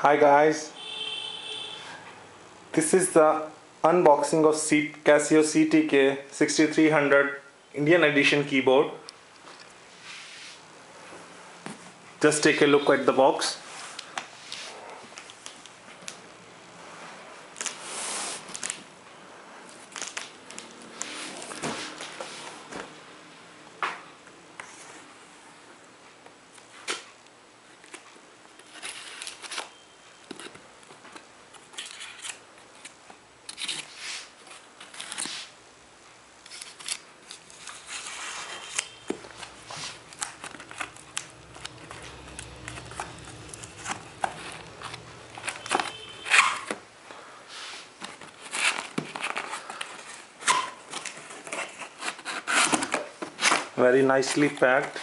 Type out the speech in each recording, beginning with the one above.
Hi guys, this is the unboxing of Casio CTK 6300 Indian edition keyboard. Just take a look at the box. Very nicely packed.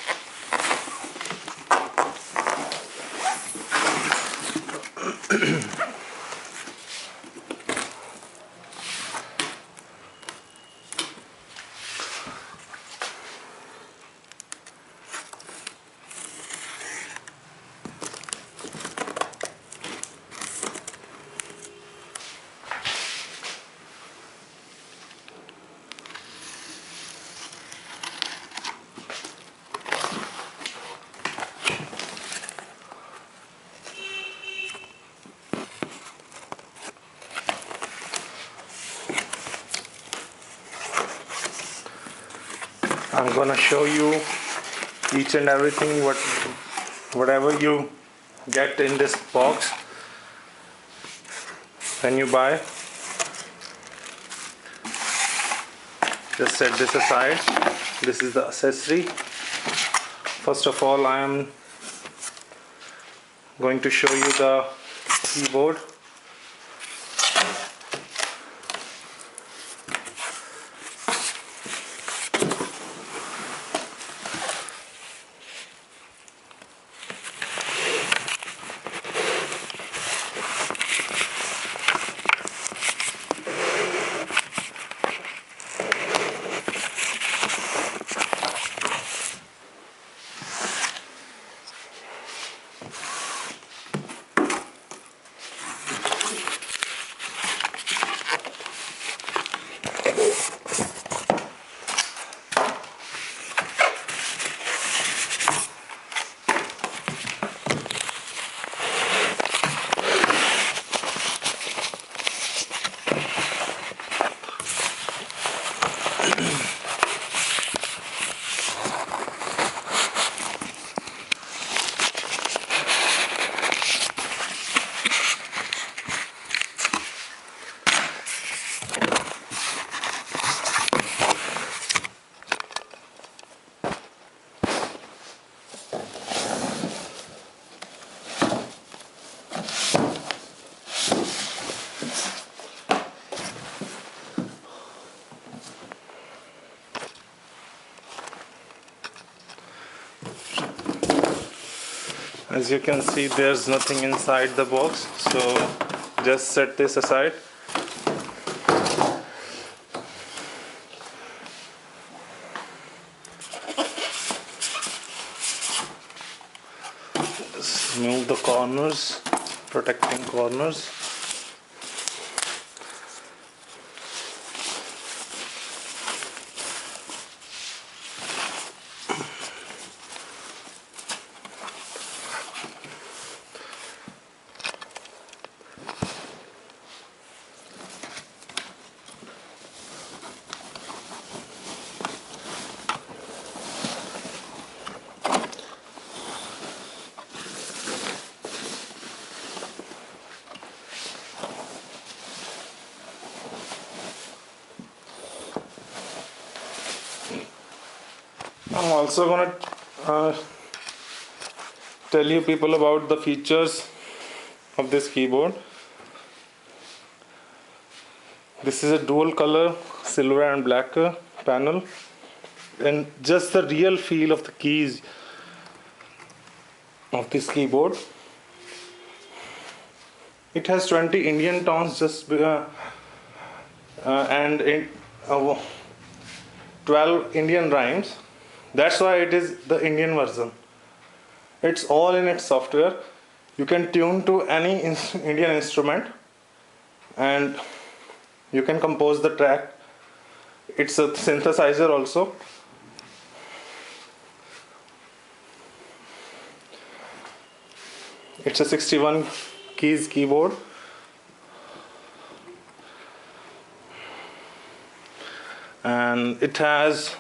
I'm gonna show you each and everything whatever you get in this box when you buy. Just set this aside. This is the accessory. First of all, I am going to show you the keyboard. As you can see, there's nothing inside the box, so just set this aside. Just remove the corners, protecting corners. I'm also going to tell you people about the features of this keyboard. This is a dual color silver and black panel, and just the real feel of the keys of this keyboard. It has 20 Indian tones and 12 Indian rhymes. That's why it is the Indian version. It's all in its software. You can tune to any Indian instrument and you can compose the track. It's a synthesizer also. It's a 61 keys keyboard. And it has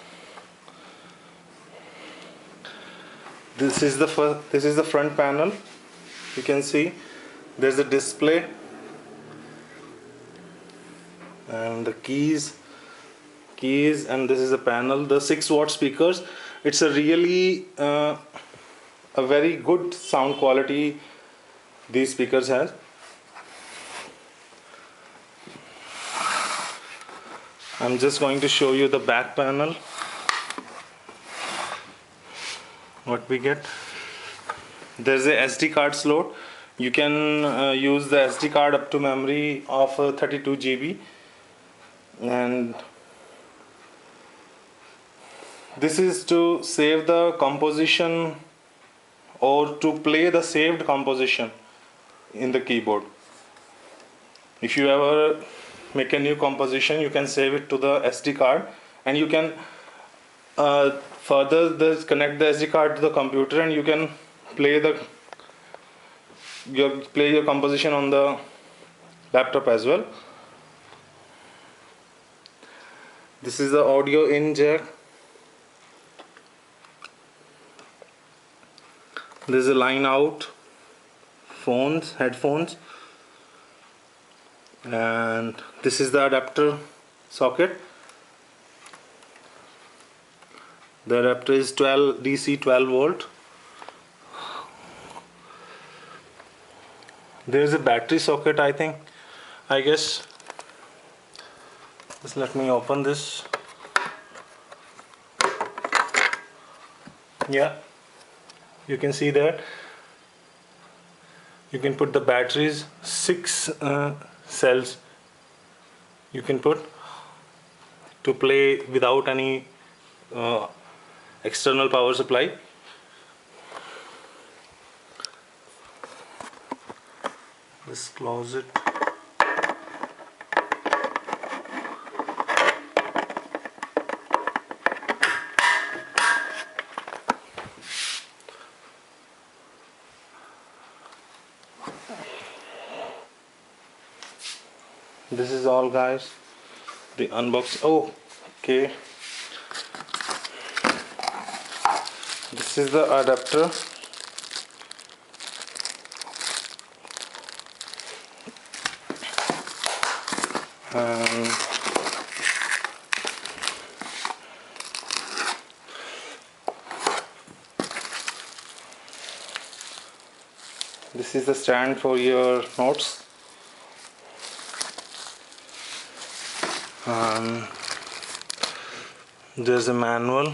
this is the front panel. You can see there's a display and the keys, and this is a panel. The 6-watt speakers. It's a really a very good sound quality these speakers has. I'm just going to show you the back panel. What we get, there's a SD card slot. You can use the SD card up to memory of 32 GB, and this is to save the composition or to play the saved composition in the keyboard. If you ever make a new composition, you can save it to the SD card, and you can further connect the SD card to the computer, and you can play your composition on the laptop as well. This is the audio in jack. There's a line out headphones, and this is the adapter socket. The adapter is DC 12 volt. There is a battery socket, I guess. Just let me open this. Yeah, you can see that. You can put the batteries, 6 cells you can put to play without any external power supply. Just close it. This is all, guys, the unbox. Oh, okay, this is the adapter. This is the stand for your notes. There's a manual.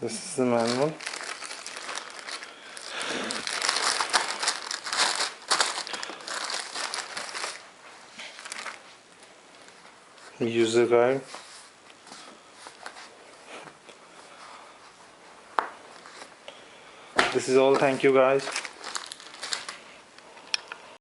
This is the manual. User guide. This is all. Thank you, guys.